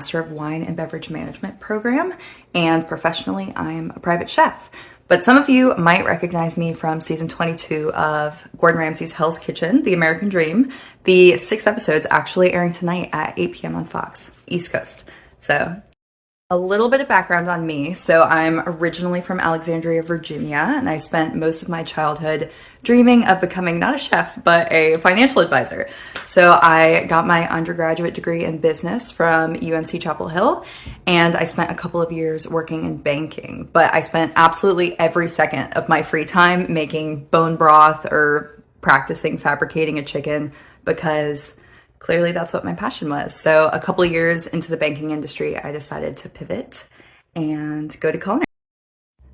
Master of Wine and Beverage Management program, and professionally, I'm a private chef. But some of you might recognize me from season 22 of Gordon Ramsay's Hell's Kitchen, The American Dream. The 6th episode's actually airing tonight at 8 p.m. on Fox, East Coast. So a little bit of background on me. So I'm originally from Alexandria, Virginia, and I spent most of my childhood dreaming of becoming not a chef, but a financial advisor. So I got my undergraduate degree in business from UNC Chapel Hill, and I spent a couple of years working in banking. But I spent absolutely every second of my free time making bone broth or practicing fabricating a chicken, because clearly that's what my passion was. So a couple of years into the banking industry, I decided to pivot and go to culinary.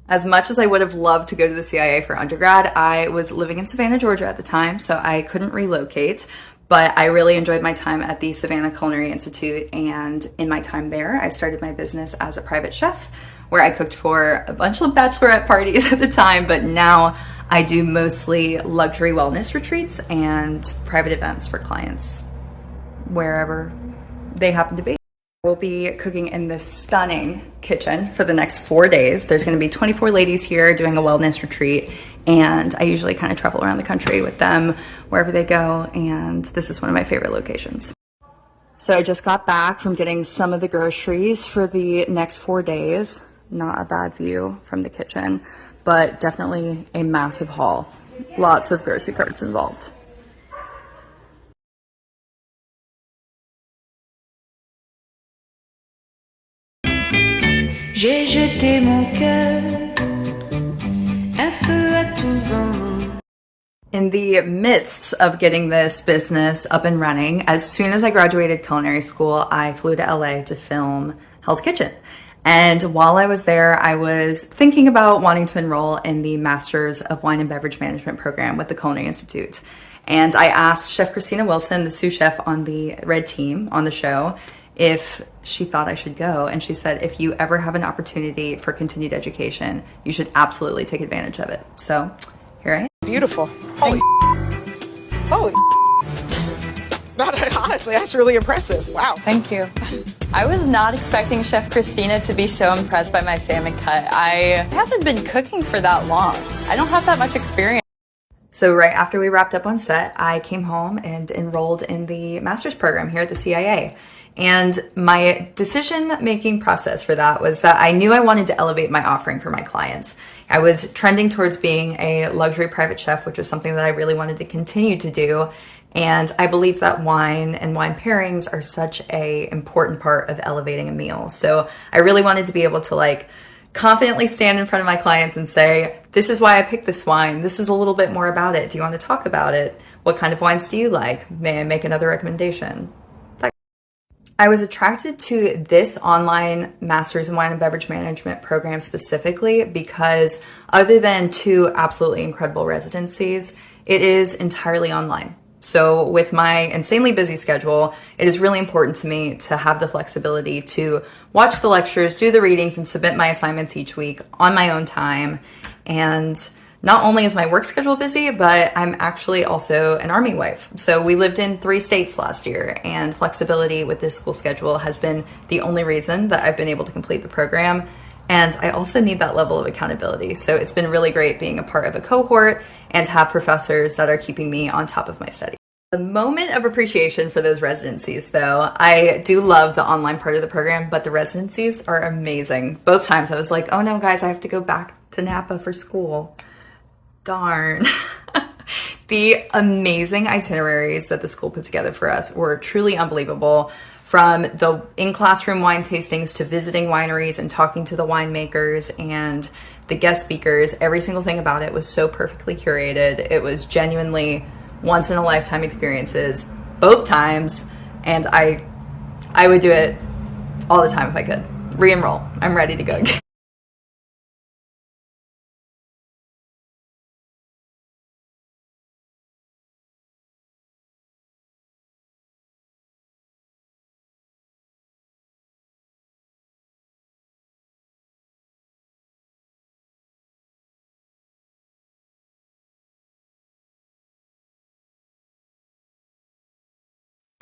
As much as I would have loved to go to the CIA for undergrad, I was living in Savannah, Georgia at the time, so I couldn't relocate. But I really enjoyed my time at the Savannah Culinary Institute, and in my time there, I started my business as a private chef, where I cooked for a bunch of bachelorette parties at the time, but now I do mostly luxury wellness retreats and private events for clients, wherever they happen to be. We'll be cooking in this stunning kitchen for the next 4 days. There's going to be 24 ladies here doing a wellness retreat, and I usually kind of travel around the country with them wherever they go, and this is one of my favorite locations. So I just got back from getting some of the groceries for the next 4 days. Not a bad view from the kitchen, but definitely a massive haul. Lots of grocery carts involved. J'ai jeté mon cœur un peu à tout vent. In the midst of getting this business up and running, as soon as I graduated culinary school, I flew to LA to film Hell's Kitchen. And while I was there, I was thinking about wanting to enroll in the Masters of Wine and Beverage Management program with the Culinary Institute. And I asked Chef Christina Wilson, the sous chef on the red team on the show, if she thought I should go. And she said, if you ever have an opportunity for continued education, you should absolutely take advantage of it. So here I am. Beautiful. Holy. Honestly, that's really impressive. Wow. Thank you. I was not expecting Chef Christina to be so impressed by my salmon cut. I haven't been cooking for that long. I don't have that much experience. So right after we wrapped up on set, I came home and enrolled in the master's program here at the CIA. And my decision-making process for that was that I knew I wanted to elevate my offering for my clients. I was trending towards being a luxury private chef, which was something that I really wanted to continue to do. And I believe that wine and wine pairings are such an important part of elevating a meal. So I really wanted to be able to confidently stand in front of my clients and say, this is why I picked this wine. This is a little bit more about it. Do you want to talk about it? What kind of wines do you like? May I make another recommendation? I was attracted to this online Masters in Wine and Beverage Management program specifically because other than 2 absolutely incredible residencies, it is entirely online. So with my insanely busy schedule, it is really important to me to have the flexibility to watch the lectures, do the readings, and submit my assignments each week on my own time. And not only is my work schedule busy, but I'm actually also an Army wife. So we lived in 3 states last year, and flexibility with this school schedule has been the only reason that I've been able to complete the program. And I also need that level of accountability. So it's been really great being a part of a cohort and to have professors that are keeping me on top of my study. The moment of appreciation for those residencies, though, I do love the online part of the program, but the residencies are amazing. Both times I was like, oh no, guys, I have to go back to Napa for school. Darn. The amazing itineraries that the school put together for us were truly unbelievable. From the in-classroom wine tastings to visiting wineries and talking to the winemakers and the guest speakers, every single thing about it was so perfectly curated. It was genuinely once-in-a-lifetime experiences, both times, and I would do it all the time if I could. Re-enroll. I'm ready to go again.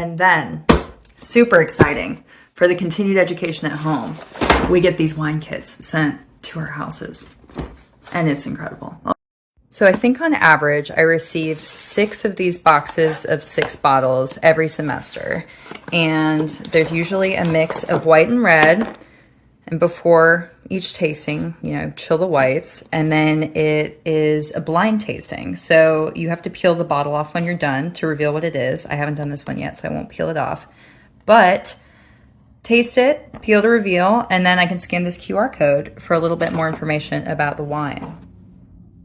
And then, super exciting, for the continued education at home, we get these wine kits sent to our houses, and it's incredible. So I think on average, I receive 6 of these boxes of 6 bottles every semester. And there's usually a mix of white and red. And before each tasting, you know, chill the whites. And then it is a blind tasting. So you have to peel the bottle off when you're done to reveal what it is. I haven't done this one yet, so I won't peel it off. But taste it, peel to reveal, and then I can scan this QR code for a little bit more information about the wine.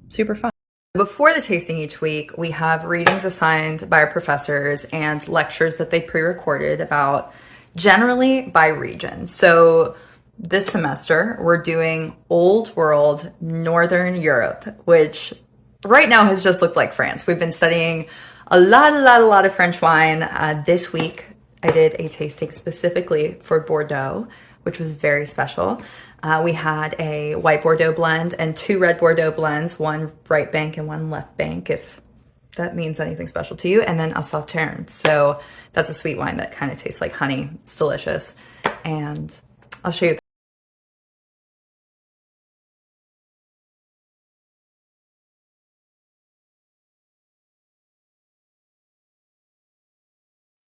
Super fun. Before the tasting each week, we have readings assigned by our professors and lectures that they pre-recorded about, generally by region. So this semester, we're doing Old World Northern Europe, which right now has just looked like France. We've been studying a lot of French wine. This week, I did a tasting specifically for Bordeaux, which was very special. We had a white Bordeaux blend and 2 red Bordeaux blends, one right bank and one left bank, if that means anything special to you, and then a Sauterne. So that's a sweet wine that kind of tastes like honey. It's delicious. And I'll show you.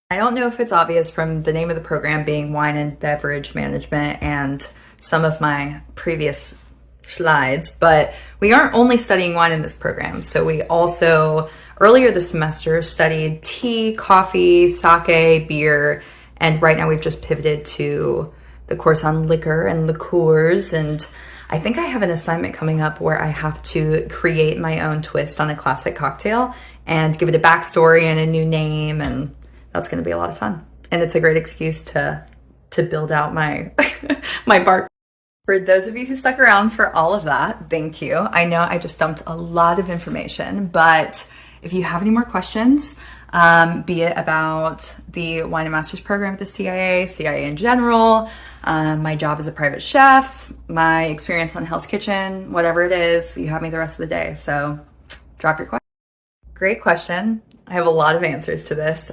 I don't know if it's obvious from the name of the program being Wine and Beverage Management and some of my previous slides, but we aren't only studying wine in this program. So we also, earlier this semester, studied tea, coffee, sake, beer, and right now we've just pivoted to the course on liquor and liqueurs. And I think I have an assignment coming up where I have to create my own twist on a classic cocktail and give it a backstory and a new name, and that's going to be a lot of fun. And it's a great excuse to build out my my bar. For those of you who stuck around for all of that, thank you. I know I just dumped a lot of information, but if you have any more questions, be it about the Wine and Masters program at the CIA in general, my job as a private chef, my experience on Hell's Kitchen, whatever it is, you have me the rest of the day. So drop your question. Great question. I have a lot of answers to this.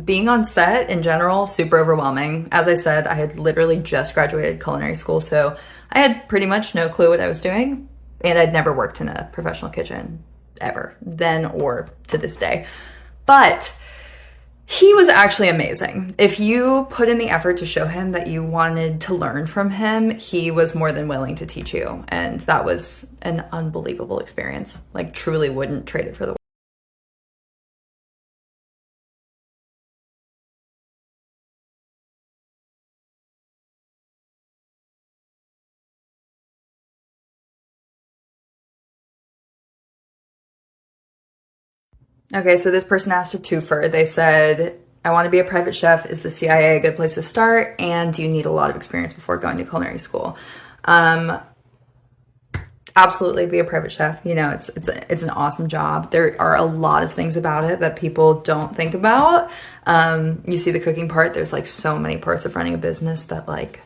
Being on set in general, super overwhelming. As I said, I had literally just graduated culinary school, so I had pretty much no clue what I was doing, and I'd never worked in a professional kitchen ever, then or to this day. But he was actually amazing. If you put in the effort to show him that you wanted to learn from him, he was more than willing to teach you, and that was an unbelievable experience. Like, truly wouldn't trade it for the world. Okay, so this person asked a twofer. They said, I want to be a private chef. Is the CIA a good place to start? And do you need a lot of experience before going to culinary school? Absolutely be a private chef. You know, it's an awesome job. There are a lot of things about it that people don't think about. You see the cooking part. There's like so many parts of running a business that like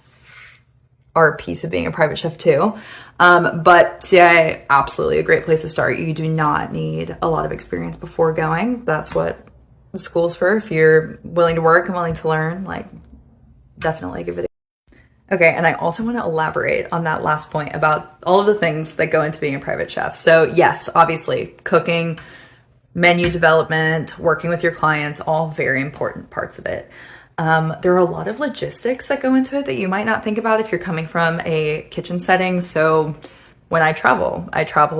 are a piece of being a private chef too. But CIA, absolutely a great place to start. You do not need a lot of experience before going. That's what the school's for. If you're willing to work and willing to learn, like, definitely give it a... Okay, and I also want to elaborate on that last point about all of the things that go into being a private chef. So yes, obviously, cooking, menu development, working with your clients, all very important parts of it. There are a lot of logistics that go into it that you might not think about if you're coming from a kitchen setting. So when I travel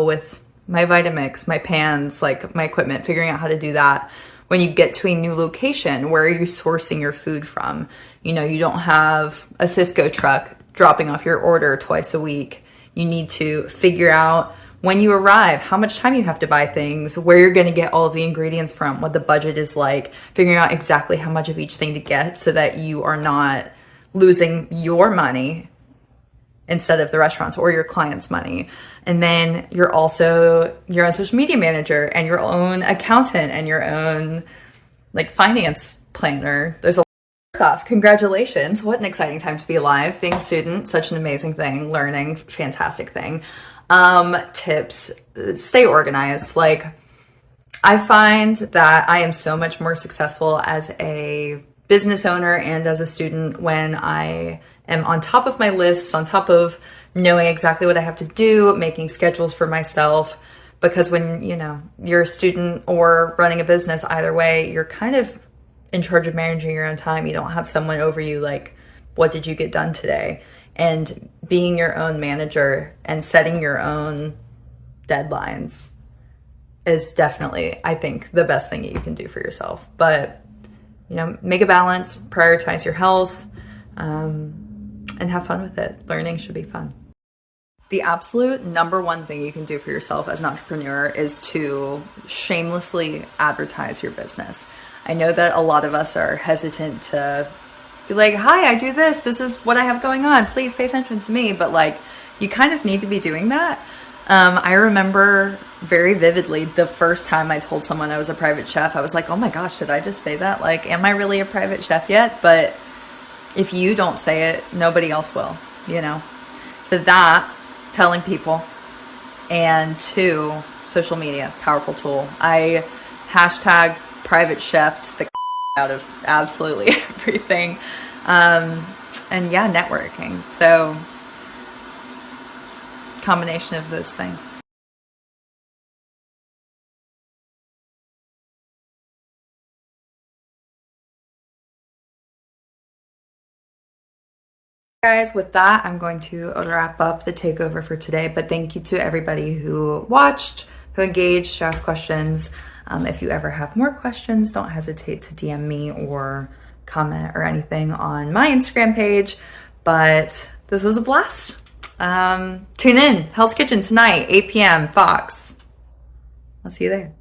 with my Vitamix, my pans, like my equipment, figuring out how to do that. When you get to a new location, where are you sourcing your food from? You know, you don't have a Cisco truck dropping off your order twice a week. You need to figure out when you arrive, how much time you have to buy things, where you're going to get all of the ingredients from, what the budget is like, figuring out exactly how much of each thing to get so that you are not losing your money instead of the restaurant's or your client's money. And then you're also your own social media manager and your own accountant and your own like finance planner. There's a lot of stuff. Congratulations. What an exciting time to be alive. Being a student, such an amazing thing. Learning, fantastic thing. Tips, stay organized. Like, I find that I am so much more successful as a business owner and as a student when I am on top of my lists, on top of knowing exactly what I have to do, making schedules for myself. Because when, you know, you're a student or running a business, either way, you're kind of in charge of managing your own time. You don't have someone over you like, what did you get done today? And being your own manager and setting your own deadlines is definitely, I think, the best thing that you can do for yourself. But, you know, make a balance, prioritize your health, and have fun with it. Learning should be fun. The absolute number one thing you can do for yourself as an entrepreneur is to shamelessly advertise your business. I know that a lot of us are hesitant to be like, hi, I do this. This is what I have going on. Please pay attention to me. But like, you kind of need to be doing that. I remember very vividly the first time I told someone I was a private chef, I was like, oh my gosh, did I just say that? Like, am I really a private chef yet? But if you don't say it, nobody else will, you know? So that, telling people, and two, social media, powerful tool. I hashtag private chefed the out of absolutely everything. And yeah, networking. So combination of those things. Guys, with that, I'm going to wrap up the takeover for today, but thank you to everybody who watched, who engaged, who asked questions. If you ever have more questions, don't hesitate to DM me or comment or anything on my Instagram page. But this was a blast. Tune in, Hell's Kitchen tonight, 8 p.m. Fox. I'll see you there.